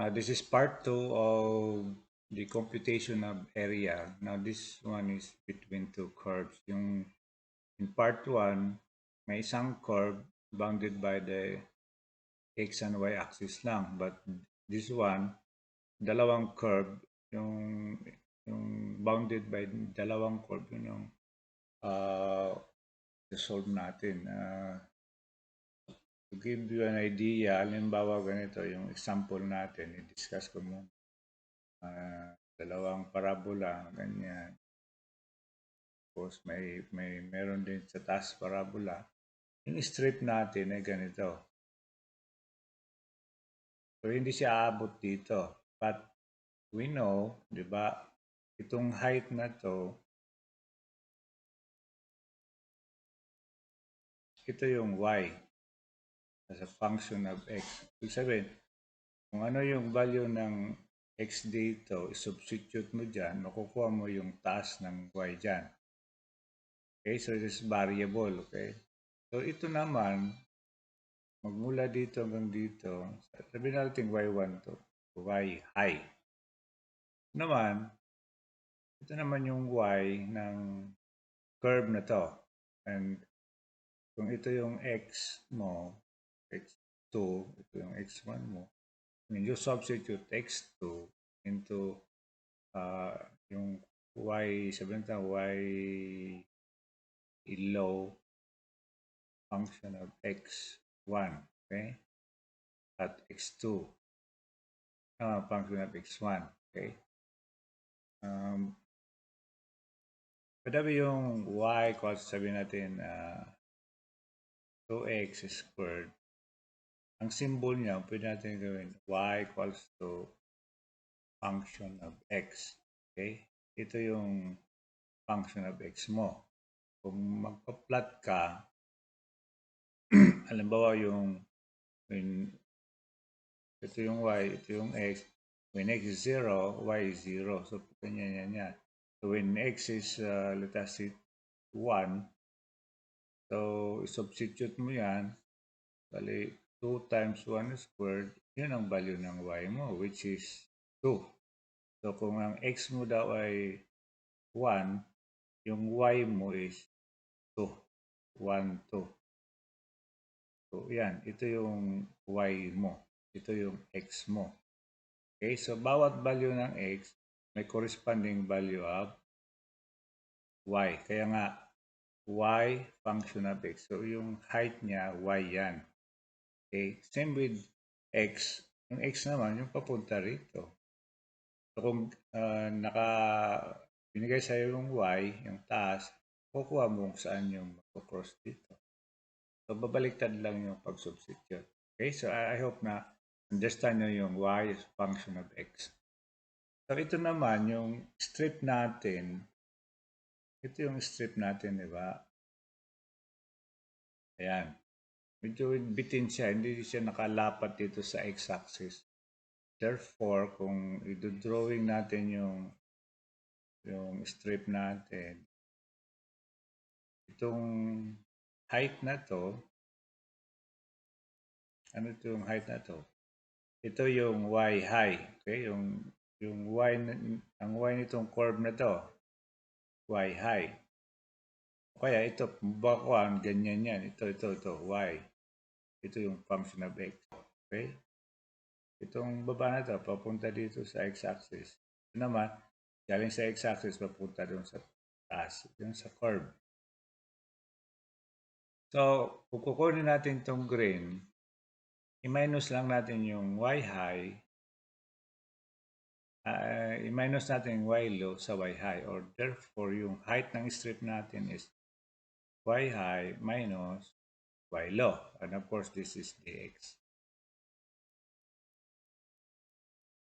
This is part two of the computation of area. Now this one is between two curves. Yung in part one, may isang curve bounded by the x and y axis lang. But this one, dalawang curve, yung, yung bounded by dalawang curve, yun yung uh, solve natin. To give you an idea, halimbawa ganito, yung example natin, i-discuss ko muna. Dalawang parabola, ganyan. Tapos meron din sa taas parabola. Yung strip natin ay ganito. So hindi siya aabot dito. But we know, di ba, itong height na to, ito yung y as a function of x. Ibig sabihin, kung ano yung value ng x dito, substitute mo dyan, makukuha mo yung taas ng y dyan. Okay, so it is variable, okay? So ito naman, magmula dito hanggang dito, sabihin natin y1 to, y high. Naman, ito naman yung y ng curve na to. And kung ito yung x mo, x2, ito yung x1 mo, when you substitute x2 into yung y, sabihin natin y low function of x1, okay? At x2, function of x1, okay? Pwede yung y equals, sabihin natin 2x squared. Ang symbol niya, pwede natin gawin y equals to function of x. Okay? Ito yung function of x mo. Kung magpa-plot ka, halimbawa yung when ito yung y, ito yung x. When x is 0, y is 0. So, ganyan yan. So, when x is, let us say, 1, so, substitute mo yan. Bali, 2 times 1 squared, yun ang value ng y mo, which is 2. So, kung ang x mo daw ay 1, yung y mo is 2. 1, 2. So, yan. Ito yung y mo. Ito yung x mo. Okay? So, bawat value ng x, may corresponding value of y. Kaya nga, y function of x. So, yung height niya, y yan. Okay? Same with x. Yung x naman, yung papunta rito. So, kung binigay sa'yo yung y, yung taas, kukuha mo kung saan yung magkocross dito. So, babaliktad lang yung pag-substitute. Okay? So, I hope na understand nyo yung y is function of x. So, ito naman, yung strip natin, ito yung strip natin, di ba? Ayan. Medyo bitin siya, hindi siya nakalapat dito sa x-axis. Therefore, kung i-drawing natin yung strip natin, itong height na to, ano ito yung height na to? Ito yung y high, okay? Yung y, ang y nitong curve na to, y high. Kaya ito, bakwan, ganyan yan. Ito, y. Ito yung function of x, okay? Itong baba na to, papunta dito sa x-axis. Ito naman, galing sa x-axis, papunta doon sa taas, yung sa curve. So, kung kukunin natin itong green, i-minus lang natin yung y high, i-minus natin yung y low sa y high, or therefore, yung height ng strip natin is y high minus y low. And of course, this is dx.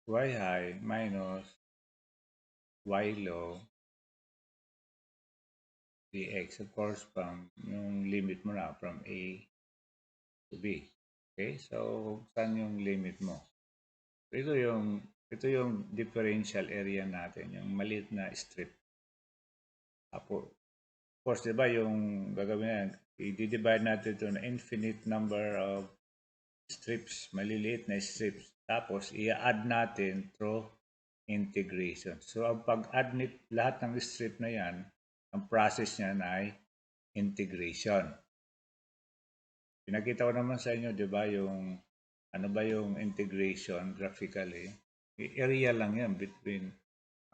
Y high minus y low dx. Of course, from yung limit mo na from a to b. Okay, so saan yung limit mo? Ito yung differential area natin, yung maliit na strip. Apo, of course, di ba yung gagawin na, i-divide natin ito na infinite number of strips, maliliit na strips. Tapos, i-add natin through integration. So, ang pag-add lahat ng strip na yan, ang process niyan ay integration. Pinakita ko naman sa inyo, di ba, yung ano ba yung integration graphically? Area lang yan between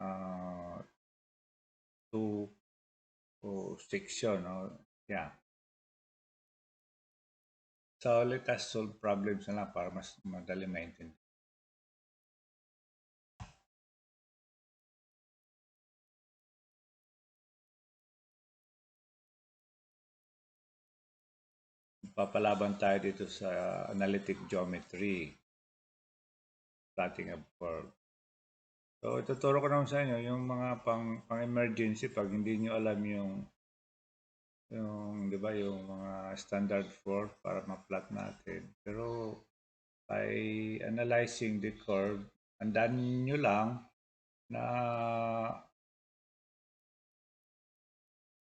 uh, two section. Yeah. So, let us solve problems na lang para mas madali maintindihan. Papalaban tayo dito sa analytic geometry, plotting a curve. So, ituturo ko naman sa inyo yung mga pang-emergency pag hindi nyo alam yung, di ba, yung mga standard form para ma-plot natin. Pero, by analyzing the curve, andan nyo lang na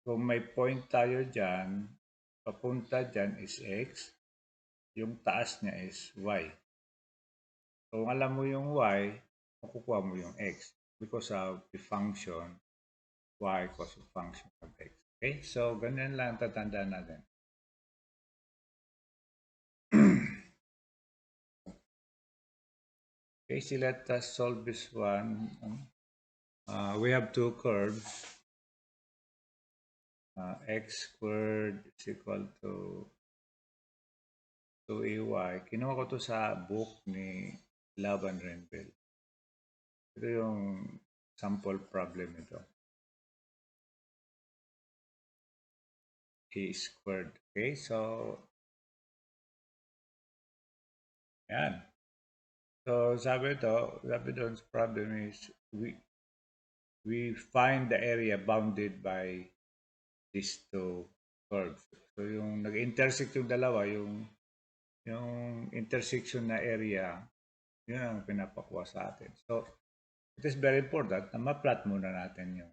kung may point tayo dyan, papunta dyan is x, yung taas niya is y. So, kung alam mo yung y, makukuha mo yung x because of the function y equals the function of x. Okay? So, ganyan lang tatandaan natin. Okay, so let us solve this one. We have two curves. X squared is equal to 2ay. Kinuha ko to sa book ni Laban Renville. Ito yung sample problem ito. A squared. Okay, so yan. So sabi doon sa problem is we find the area bounded by these two curves. So yung nag-intersect yung dalawa, yung intersection na area, yun ang pinapakuha sa atin. So it is very important na ma-plot muna natin yung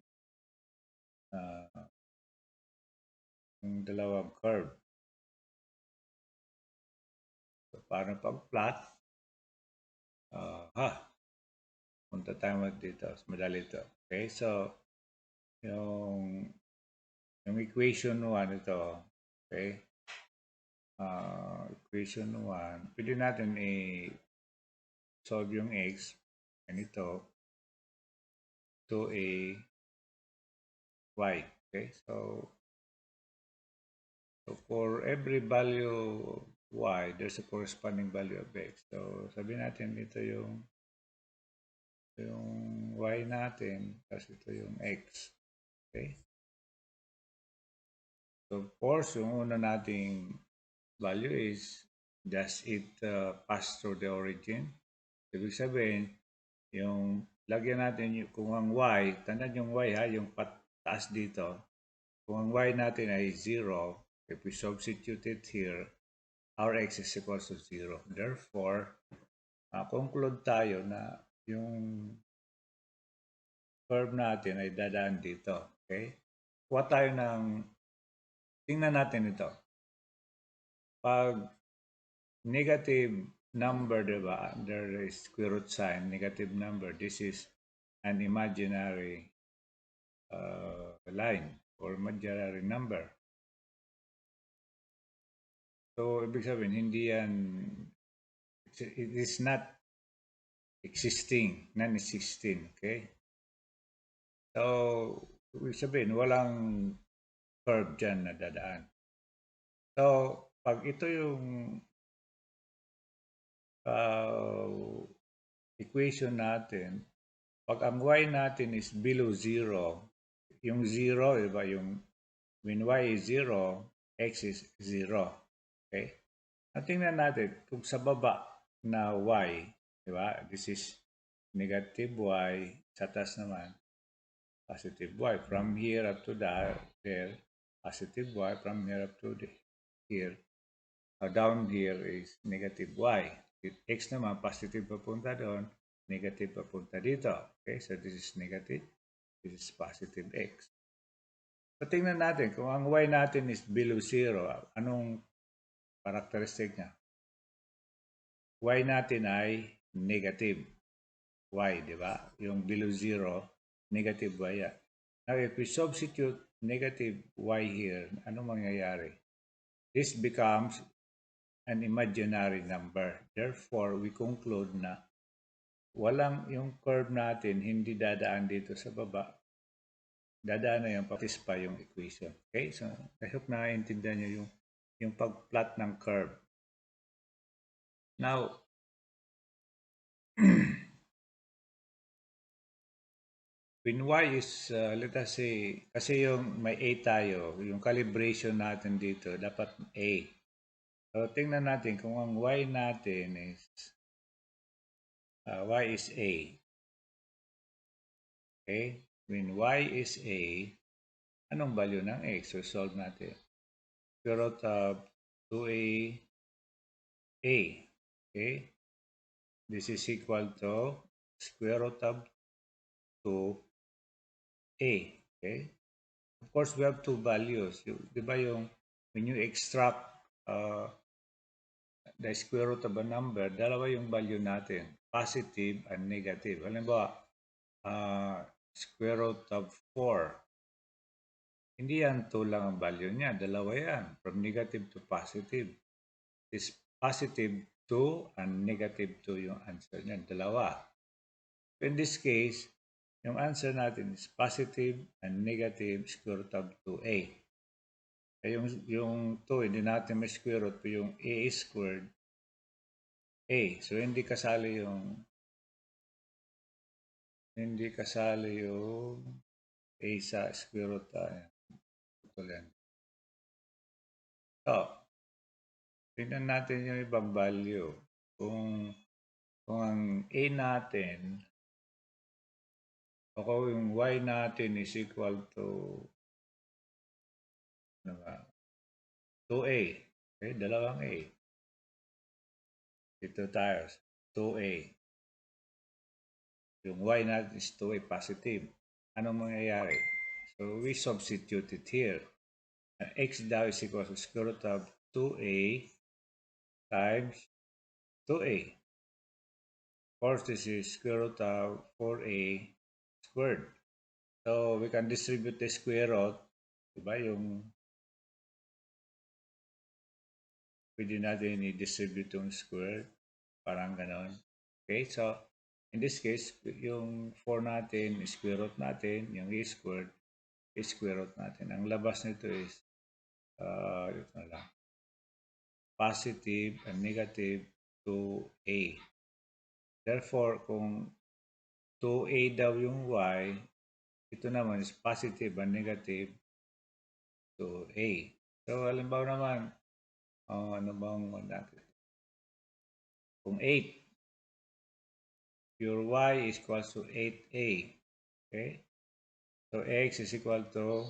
dalawang curve. So paano pag-plot? Punta tayo dito. Madali ito. Okay, so yung equation 1 ito, okay? Equation 1, pwede natin i-solve yung x, ganito, 2a y. Okay, so for every value y, there's a corresponding value of x. So sabihin natin ito yung y natin, kasi ito yung x. Okay? So of course, yung una nating value is just it pass through the origin. Ibig sabihin, yung lagyan natin kung ang y, tandaan yung y ha, yung pataas dito. Kung ang y natin ay 0, if we substitute it here, our x is equal to 0. Therefore, conclude tayo na yung curve natin ay dadaan dito. Okay? Kuha tayo tingnan natin ito. Pag negative number, diba? There is square root sign, negative number. This is an imaginary line or imaginary number. So, ibig sabihin, hindi yan, it is not existing, non-existing, okay? So, ibig sabihin, walang curve dyan na dadaan. So, pag ito yung equation natin, pag ang y natin is below 0, yung 0, diba, when y is 0, x is 0. Okay? At tingnan natin, kung sa baba na y, diba, this is negative y, sa taas naman, positive y. From here up to there, positive y. From here up to here, down here is negative y. X naman, positive papunta doon, negative papunta dito. Okay, so this is negative, this is positive x. So tingnan natin, kung ang y natin is below 0, anong characteristic niya? y natin ay negative y, di ba? Yung below zero, negative y yan. Now, if we substitute negative y here, ano mangyayari? This becomes an imaginary number. Therefore, we conclude na walang yung curve natin hindi dadaan dito sa baba. Dadaan na yung pa yung equation. Okay? So, I hope naiintindihan nyo yung pag-plot ng curve. Now, when y is, let us say, kasi yung may a tayo, yung calibration natin dito, dapat a. So, tingnan natin kung ang y natin is, y is a. Okay? When y is a, anong value ng x? So, solve natin. Square root of 2a, a. Okay? This is equal to square root of 2a. Okay? Of course, we have two values. Di ba yung, when you extract the square root of a number, dalawa yung value natin, positive and negative. Halimbawa, square root of 4. Hindi yan 2 lang ang value niya. Dalawa yan. From negative to positive. Is positive 2 and negative 2 yung answer niya. Dalawa. In this case, yung answer natin is positive and negative square root of 2a. Yung 2, hindi natin may square root, yung a squared, a. So, hindi kasali yung a sa square root. So, tingnan natin yung ibang value. Kung ang a natin, o kung yung y natin is equal to 2a. Okay, dalawang a. Ito tayo, 2a. Yung y natin is 2a positive. Anong mangyayari? So, we substitute it here. X daw is equal to square root of 2a times 2a. Of course, this is square root of 4a squared. So, we can distribute the square root. Diba yung pwede natin i-distribute yung square. Parang ganon. Okay, so in this case, yung 4 natin, square root natin, yung a squared, square root natin. Ang labas nito is, ito na lang, positive and negative 2a. Therefore, kung 2a daw yung y, ito naman is positive and negative 2a. So, halimbawa naman, ano bang natin? Kung 8, your y is equal to 8a. Okay? So, x is equal to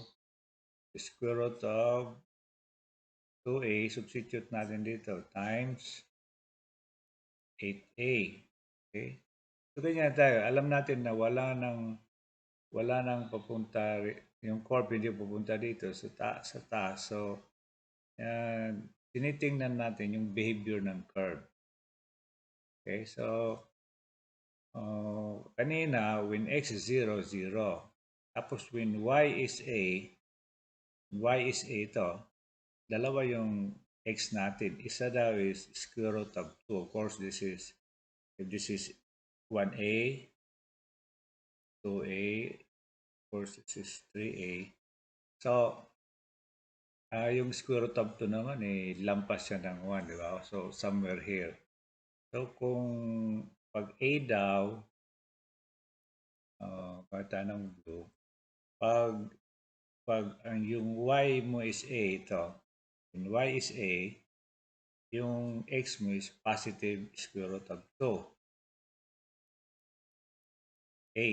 the square root of 2a, substitute natin dito, times 8a. Okay? So, ganyan tayo. Alam natin na wala nang papunta, yung curve hindi pupunta dito sa taas. So, tinitingnan natin yung behavior ng curve. Okay? So, kanina, when x is 0, 0. Tapos, when y is a ito, dalawa yung x natin. Isa daw is square root of 2. Of course, if this is 1a, 2a, of course, this is 3a. So, yung square root of 2 naman, lampas siya ng 1, di ba? So, somewhere here. So, kung pag a daw, pata ng blue, pag yung y mo is a, ito, when y is a, yung x mo is positive square root of 2. A.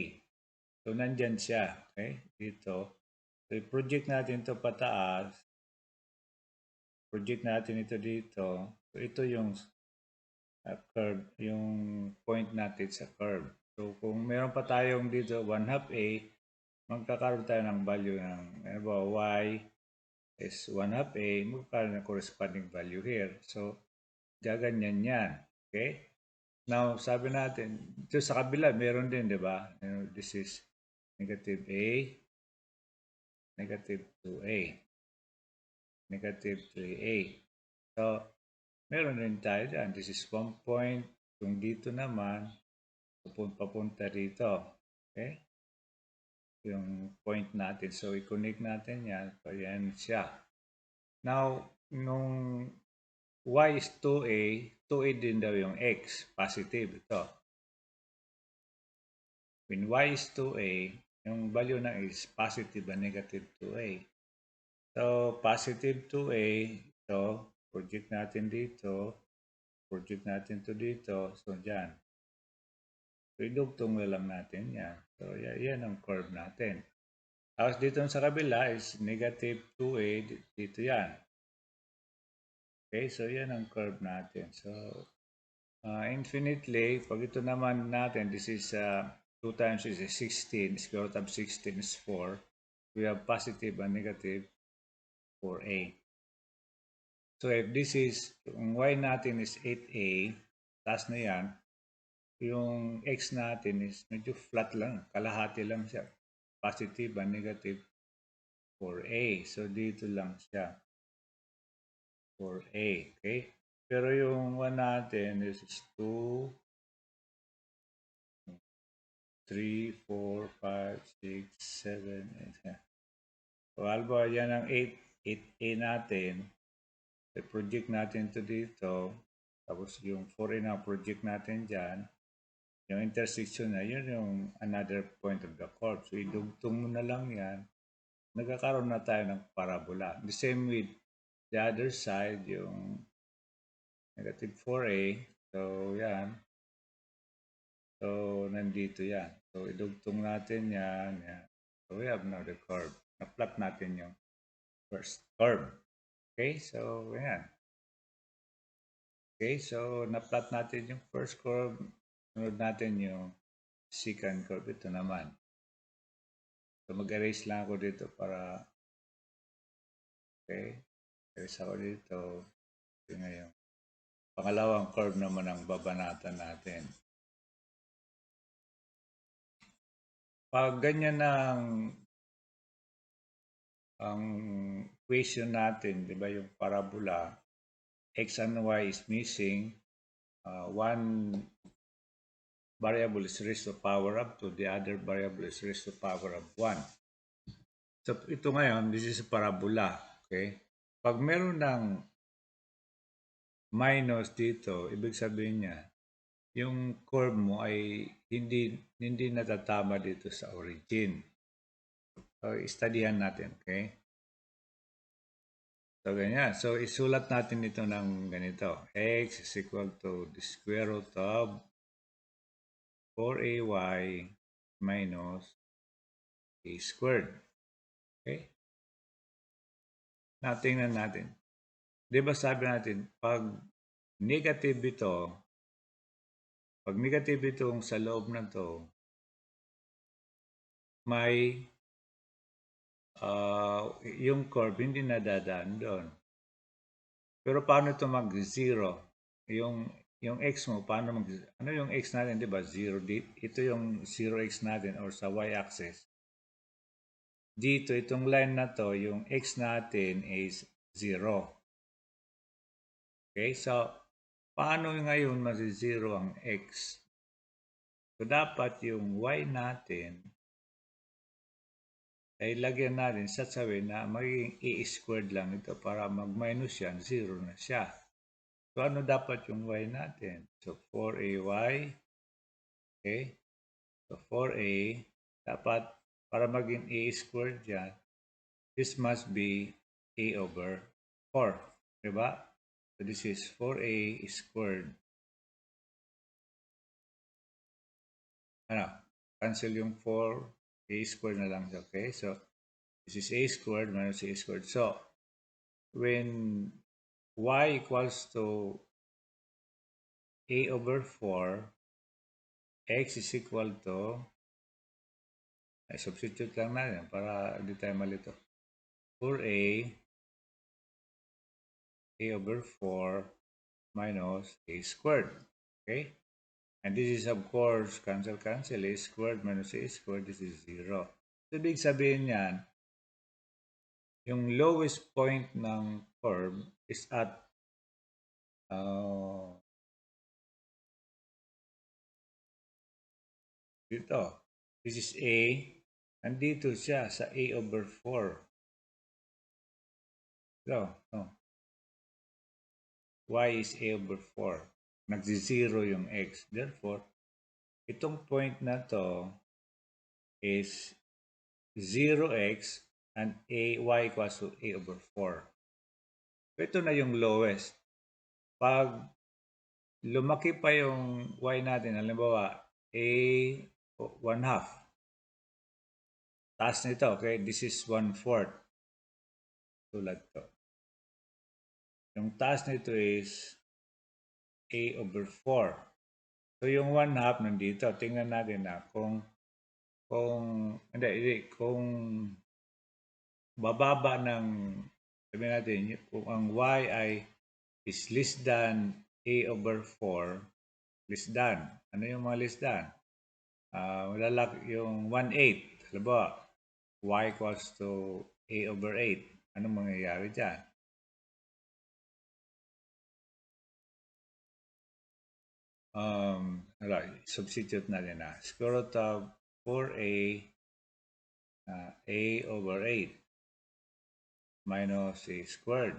So, nandyan siya. Okay? Dito. So, i-project natin ito pataas. Project natin ito dito. So, ito yung curve, yung point natin sa curve. So, kung meron pa tayong dito 1/2 A, magkakaroon tayo ng value ng y is 1/2 A, magkakaroon ng corresponding value here. So, gaganyan yan. Okay? Now, sabi natin, ito sa kabila, meron din, di ba? This is negative A, negative 2A, negative 3A. So, meron din tayo dyan. This is 1 point. Kung dito naman, papunta rito. Okay? Yung point natin. So, i-connect natin yan. So, yan siya. Now, nung y is 2a, 2a din daw yung x. Positive ito. When y is 2a, yung value ng x positive and negative 2a. So, positive 2a, ito, project natin dito, project natin to dito, so dyan. So, idugtong na lang natin yan. So, yan ang curve natin. Tapos dito sa kabila is negative 2a, dito yan. Okay, so yan ang curve natin. So, infinitely, pag ito naman natin, this is 2 times is 16, square root of 16 is 4. We have positive and negative 4a. So if this is, yung y natin is 8a, taas na yan, yung x natin is medyo flat lang, kalahati lang siya. Positive and negative 4a. So dito lang siya. 4a, okay? Pero yung 1 natin is 2, 3, 4, 5, 6, 7, 8. So, alba, yan ang 8, 8a natin. I-project natin to dito. Tapos yung 4a na project natin dyan. Yung intersection na, yun yung another point of the curve. So, idugtong mo na lang yan. Nagkakaroon na tayo ng parabola. The same with the other side, yung negative 4a. So, yan. So, nandito yan. So, idugtong natin yan. Yan. So, we have now the curve. Na-plot natin yung first curve. Okay, so, yan. Okay, so, na-plot natin yung first curve. Sunod natin yung second curve. Ito naman. So, mag-erase lang ako dito para, okay, erase ako dito. Okay, ngayon. Pangalawang curve naman ang babanatan natin. Pag ganyan ang equation natin, di ba yung parabola, x and y is missing, one variable is raised to power up to the other variable is raised to power of 1. So ito ngayon, this is a parabola. Okay? Pag meron ng minus dito, ibig sabihin niya, yung curve mo ay hindi natatama dito sa origin. So, studyhan natin, okay? So, ganyan. So, isulat natin ito ng ganito. X is equal to the square root of 4ay minus a squared. Okay? Tingnan natin. Di ba sabi natin, pag negative itong sa loob na to, may yung curve hindi nadadaan doon. Pero paano ito mag-zero? Yung x mo, paano ano yung x natin, di ba? 0. Ito yung 0x natin or sa y-axis. Dito, itong line na to, yung x natin is 0. Okay, so paano ngayon mag-zero ang x? So dapat yung y natin ay lagyan natin sa sabi na magiging a squared lang ito para mag-minus yan, 0 na siya. So, ano dapat yung y natin? So, 4ay, okay? So, 4a, dapat, para maging a squared dyan, this must be a over 4. Diba? So, this is 4a squared. Ano? Cancel yung 4, a squared na lang. Okay? So, this is a squared minus a squared. So, when y equals to a over 4, x is equal to, ay substitute lang natin para hindi tayo malito. 4a over 4 minus a squared. Okay? And this is, of course, cancel. A squared minus a squared, this is 0. So, ibig sabihin yan, yung lowest point ng curve is at uh, dito. This is A. Nandito siya sa A over 4. So, no. Y is A over 4. Nagsi-0 yung X. Therefore, itong point na to is 0x and y equals to a over 4. Ito na yung lowest. Pag lumaki pa yung y natin, halimbawa, a 1 half. Taas nito, okay? This is 1/4. Tulad to. Yung taas nito is a over 4. So yung 1 half nandito. Tingnan natin na kung bababa ng, sabihin natin, kung ang y ay is less than a over 4, less than. Ano yung mga less than? Yung 1/8. Halimbawa, y equals to a over 8. Anong mangyayari dyan? Substitute natin na. Square root of 4a a over 8 minus a squared.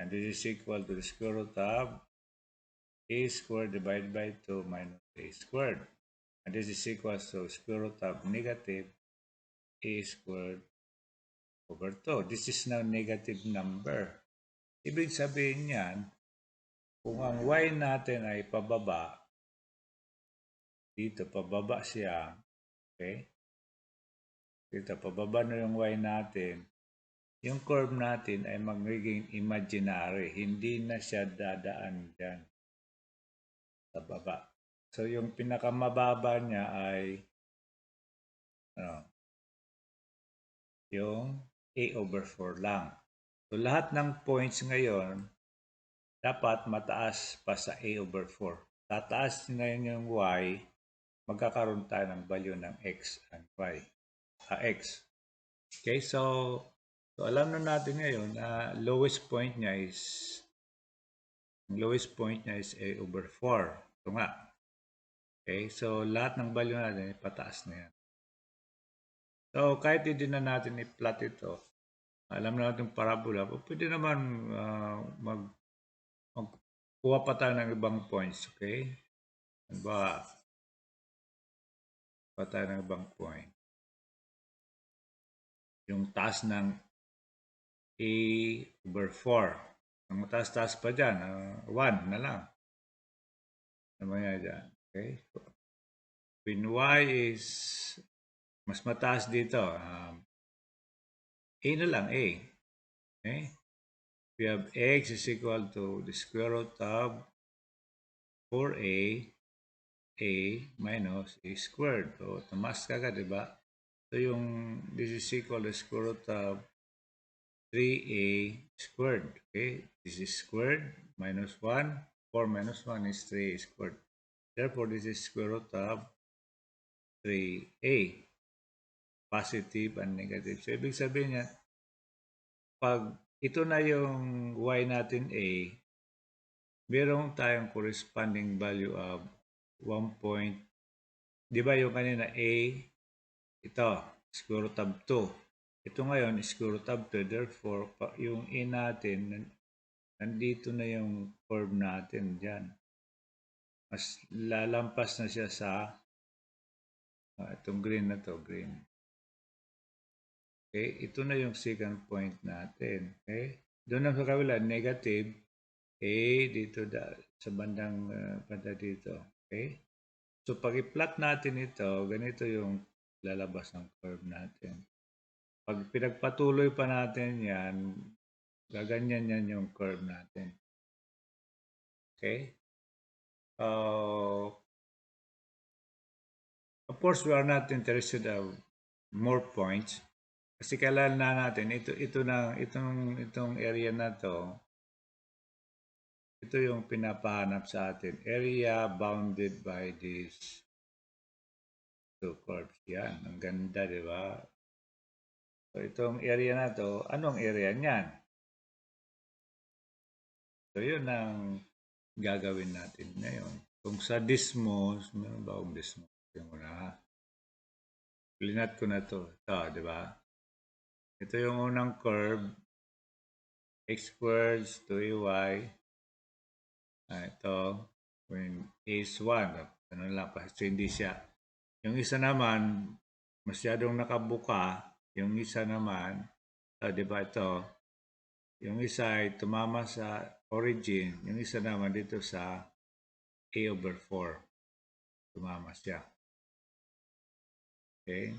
And this is equal to the square root of a squared divided by 2 minus a squared. And this is equal to square root of negative a squared over 2. This is now negative number. Ibig sabihin niyan, kung ang y natin ay pababa, dito pababa siya, okay? Dito pababa na yung y natin, yung curve natin ay magiging imaginary. Hindi na siya dadaan dyan sa baba. So yung pinakamababa niya ay yung a over 4 lang. So lahat ng points ngayon, dapat mataas pa sa a over 4. Tataas na yun yung y, magkakaroon tayo ng value ng x and y. X. Okay, so alam na natin ngayon na lowest point niya is a over 4. Ito nga. Okay, so lahat ng value natin, pataas na yan. So kahit hindi na natin i-plot ito, alam na natin parabola, pwede naman magkuha pa tayo ng ibang points, okay? Diba, pa tayo ng ibang point. Yung taas ng a over 4. Ang mataas-taas pa dyan, 1 na lang. Ano nga dyan? Okay? When y is mas mataas dito, a na lang, a. Okay? We have x is equal to the square root of 4a minus a squared. So, tumas ka ka, diba? So, this is equal to square root of 3a squared. Okay? This is squared minus 1. 4 minus 1 is 3a squared. Therefore, this is square root of 3a. Positive and negative. So, ibig sabihin niya, pag ito na yung y natin a, meron tayong corresponding value of 1 point. Di ba yung kanina a, ito, square root of 2. Ito ngayon, square root of 2. Therefore, yung a natin, nandito na yung curve natin dyan. Mas lalampas na siya sa itong green na to, green. Okay, ito na yung second point natin. Okay, doon na sa kabila, negative a dito sa bandang banda dito. Okay, so pag i-plot natin ito, ganito yung lalabas ng curve natin. Pag pinagpatuloy pa natin yan, gaganyan yan yung curve natin. Okay, of course, we are not interested of more points. Kasi kailangan na natin itong area na to ito yung pinapahanap sa atin. Area bounded by these two curves. Yan, ang ganda, di ba? So, itong area na to, anong area niyan? So, yun ang gagawin natin ngayon. Kung sa Dismos, meron ba akong Dismos? Tingnan mo na. Linat ko na to. Ito, di ba? Ito yung unang curve. X squared 2ay. Ito, when A is 1. Ano lang, kasi hindi siya. Yung isa naman, masyadong nakabuka. Yung isa naman, di ba ito? Yung isa ay tumama sa origin. Yung isa naman dito sa A over 4. Tumama siya. Okay?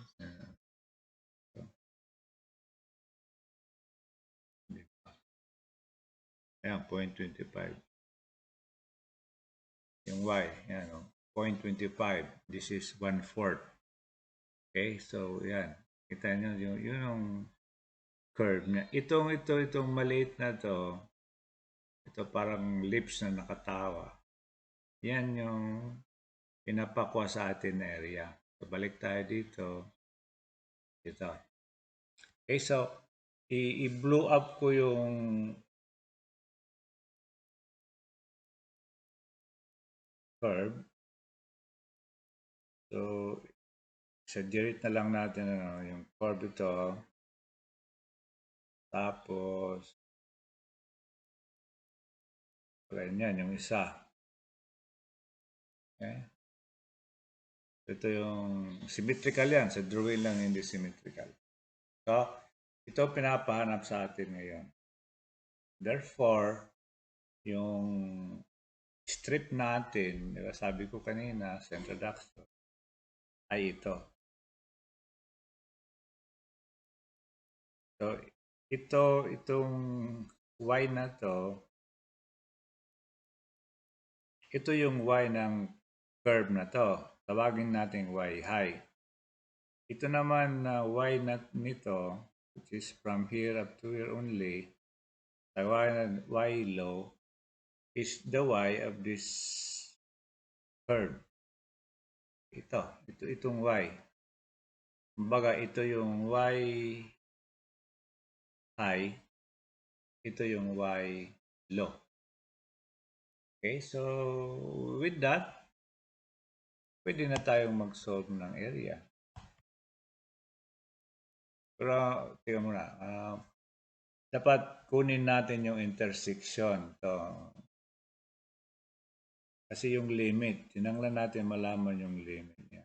Ayan, 0.25. Yung y, yan o, 0.25. This is 1/4. Okay, so yan. Kita nyo, yun yung curve niya. Itong maliit na to, ito parang lips na nakatawa. Yan yung pinapakwa sa atin na area. So, balik tayo dito. Ito. Okay, so, i-blow up ko yung curve. So, exaggerate na lang natin yung curve ito. Tapos, ganyan, yung isa. Okay? Ito yung symmetrical yan. Sa drawing lang hindi symmetrical. So, ito pinapahanap sa atin ngayon. Therefore, yung strip natin, diba, sabi ko kanina sa introduction, ay ito. So, itong y na to, ito yung y ng curve na to. Tawagin natin y high. Ito naman na y nito, which is from here up to here only, tawagin y low, is the y of this curve. Itong y. Kumbaga, ito yung y high, ito yung y low. Okay, so with that, pwede na tayong mag-solve ng area. Pero, tingnan mo na, dapat kunin natin yung intersection. Kasi yung limit, tinanglan natin malaman yung limit niya.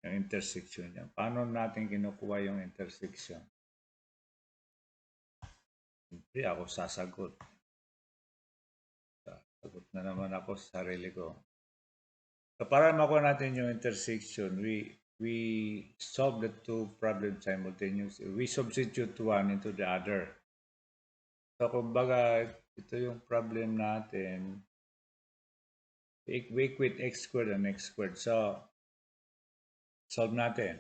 Yung intersection niya. Paano natin kinukuha yung intersection? Hindi ako sasagot. Sasagot na naman ako sa sarili ko. So para makuha natin yung intersection, we solve the two problems simultaneously. We substitute one into the other. So kumbaga, ito yung problem natin. We equate x squared and x squared. So, solve natin.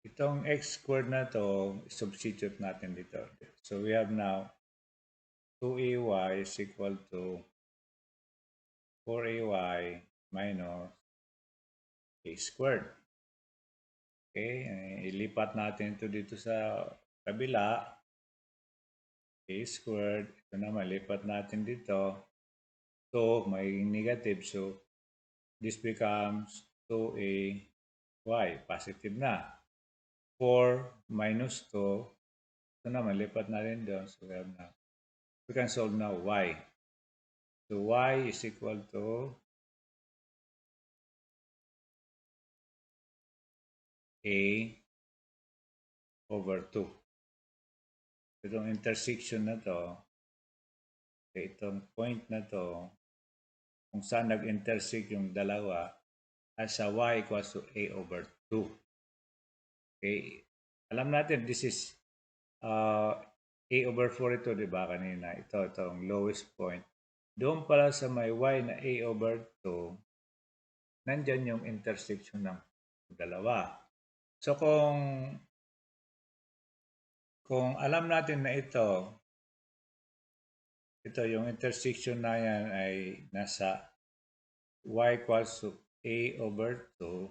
Itong x squared na to, substitute natin dito. So, we have now 2ay is equal to 4ay minus a squared. Okay, ilipat natin ito dito sa kabila. A squared. Ito naman, lipat natin dito. So, may negative. So, this becomes 2ay, positive na. 4 minus 2. Ito naman, lipat na rin doon. So, we can solve now y. So, y is equal to a over 2. Itong intersection na to, itong point na to, kung saan nag-intersect yung dalawa, as a y equals to a over 2. Okay. Alam natin, this is a over 4 ito, di ba, kanina? Itong lowest point. Doon pala sa may y na a over 2, nandyan yung intersection ng dalawa. So, kung alam natin na ito, ito yung intersection na yan ay nasa y equals to a over 2.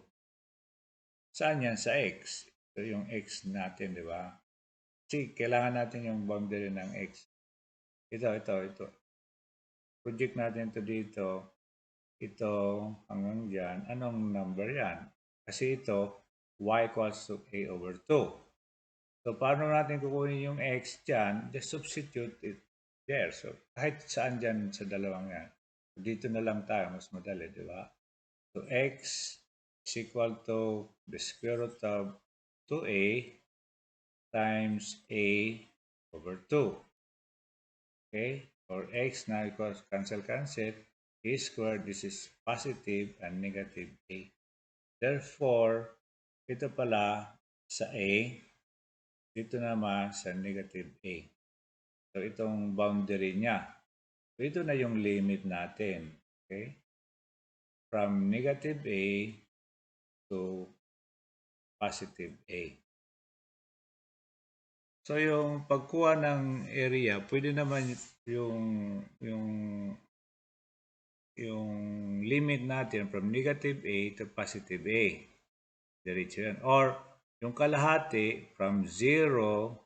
Saan yan? Sa x. Ito yung x natin, di ba? Kasi kailangan natin yung boundary ng x. Ito. Project natin ito dito. Ito hanggang dyan. Anong number yan? Kasi ito, y equals to a over 2. So, paano natin kukunin yung x dyan? Just substitute it there. So, kahit saan dyan sa dalawang yan. Dito na lang tayo. Mas madali, di ba? So, x is equal to the square root of 2a times a over 2. Okay? Or x now equals cancel. A squared, this is positive and negative a. Therefore, ito pala sa a, dito naman sa negative a. So, itong boundary niya. So, ito na yung limit natin. Okay? From negative a to positive a. So, yung pagkuha ng area, pwede naman yung, yung, yung limit natin from negative a to positive a. Diretso yan. Or, yung kalahati from 0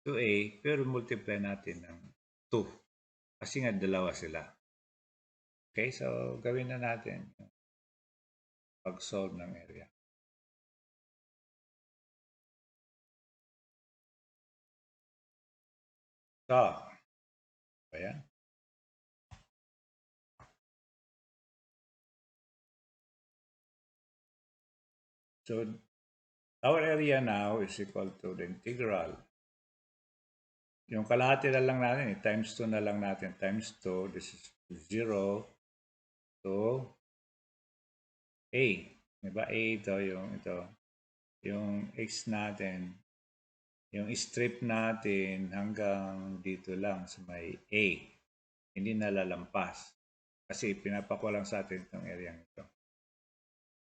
to a, pero multiply natin ng 2. Kasi nga dalawa sila. Okay, so gawin na natin pag-solve ng area. So, ayan. So, our area now is equal to the integral. Yung kalahati na lang natin, times 2 na lang natin. Times 2, this is 0 to a. Diba? A ito. Yung x natin, yung strip natin hanggang dito lang sa may a. Hindi nalalampas. Kasi pinapakuha lang sa atin itong area nito.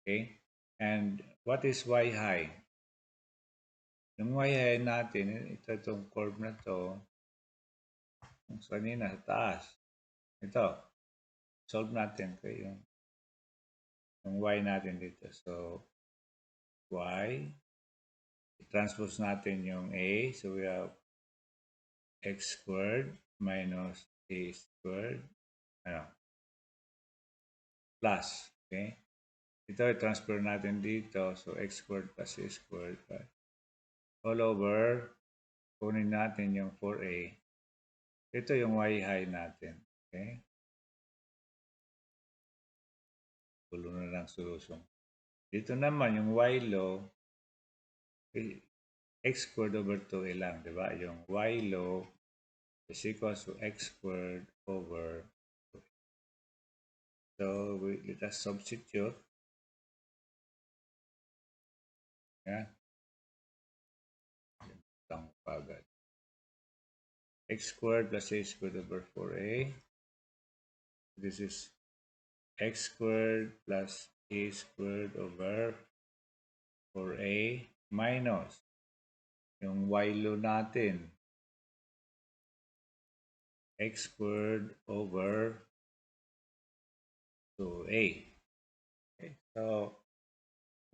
Okay? And what is y high? Yung y high natin, itong curve na to, yung kanina sa taas. Ito, solve natin ko yung y natin dito. So, y, transpose natin yung a. So, we have x squared minus a squared, ano, plus. Okay? Ito, i-transfer natin dito. So, x squared plus a squared. All over, kunin natin yung 4a. Ito yung y high natin. Okay? Tulo na lang solusyon. Dito naman, yung y low, x squared over 2a lang, di ba? Yung y low is equals to x squared over 2. So, let us substitute. Yan. Lang agad. X squared plus a squared over 4a. This is x squared plus a squared over 4a minus yung y low natin, x squared over 2a. Okay, so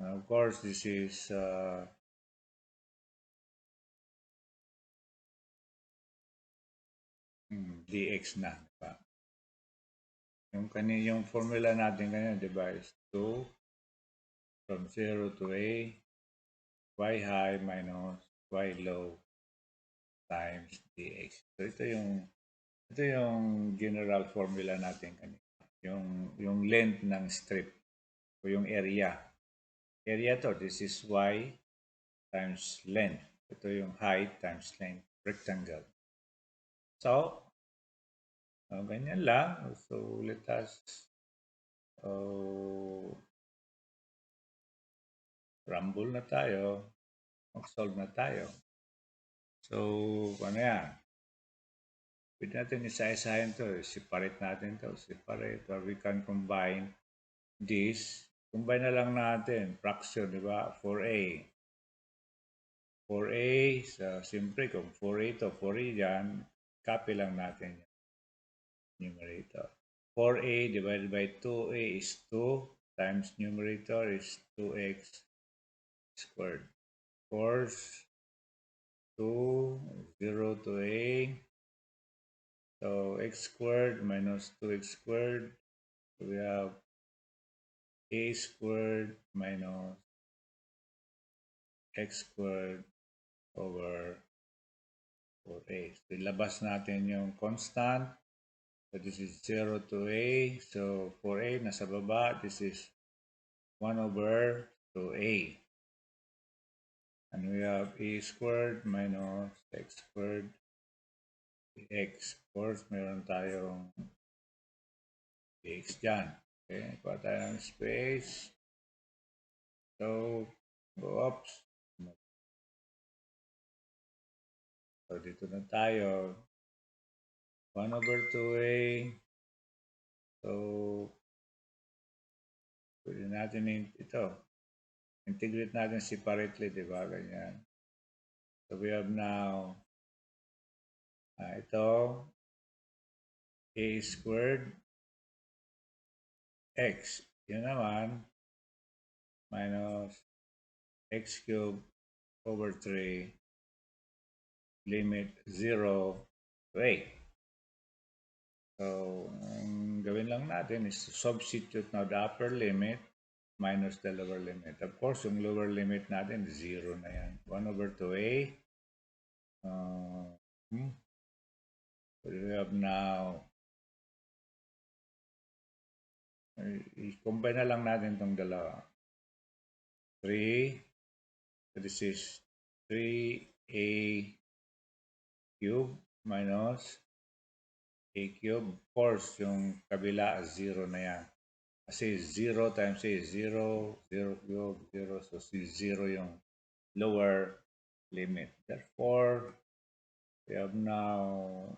of course this is dx na, diba? Yung formula natin kanina, diba, is 2 from 0 to a, y high minus y low times dx. So ito yung general formula natin kanina. Yung length ng strip o yung area. Area to, this is y times length. Ito yung height times length, rectangle. So, ganyan lang. So, let us rumble na tayo. Mag-solve na tayo. So, ano yan? Pwede natin isa-isahin to. Separate natin to. Separate or we can combine this. Combine na lang natin. Fraction, di ba? 4a. 4a, siyempre kung 4a to, 4a yan, copy lang natin yan. numerator. 4a divided by 2a is 2 times numerator is 2x squared. Of course, 2, 0 to a. So x squared minus 2x squared. So we have a squared minus x squared over 4a. So ilabas natin yung constant. So this is 0 to a. So 4a nasa baba. This is 1 over 2a. And we have a squared minus x squared x. Of course, meron tayong x dyan. Okay, kuha tayo ng space. So, go up. So, dito na tayo. 1 over 2a. So, pwede natin ito. Integrate natin separately, di ba? Ganyan. So, we have now ito a squared x. Yun naman minus x cubed over 3 limit 0 to a. So, ang gawin lang natin is to substitute now the upper limit minus the lower limit. Of course, yung lower limit natin, 0 na yan. 1 over 2a. We have now, i-combine na lang natin itong dalawa. 3. So this is 3a cube minus a cube. Of course, yung kabila, 0 na yan. Kasi 0 times a is 0, 0 cube, 0. So, 0 yung lower limit. Therefore, we have now,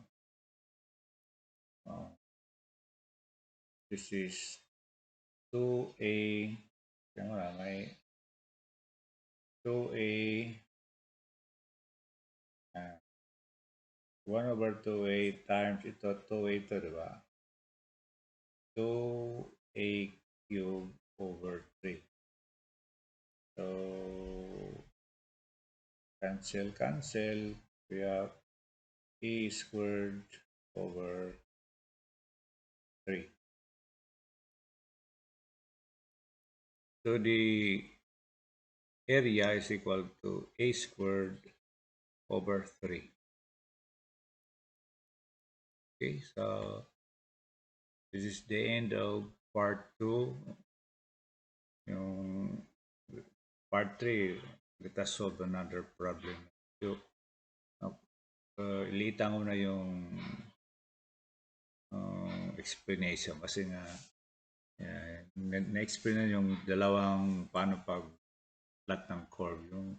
this is 2a, may 2a, 1 over 2a times ito, 2a ito, di ba? 2a cube over 3. So, cancel. We have a squared over 3. So, the area is equal to a squared over 3. Okay, so this is the end of part 2. Yung part 3, let us solve another problem. So, ilitan ko na yung explanation kasi nga na-explain na yung dalawang paano pag-plot ng curve. Yung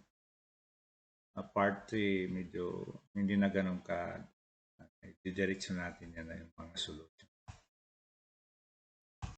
part 3, medyo hindi na ganun ka. Didiretso natin yan na yung mga solution.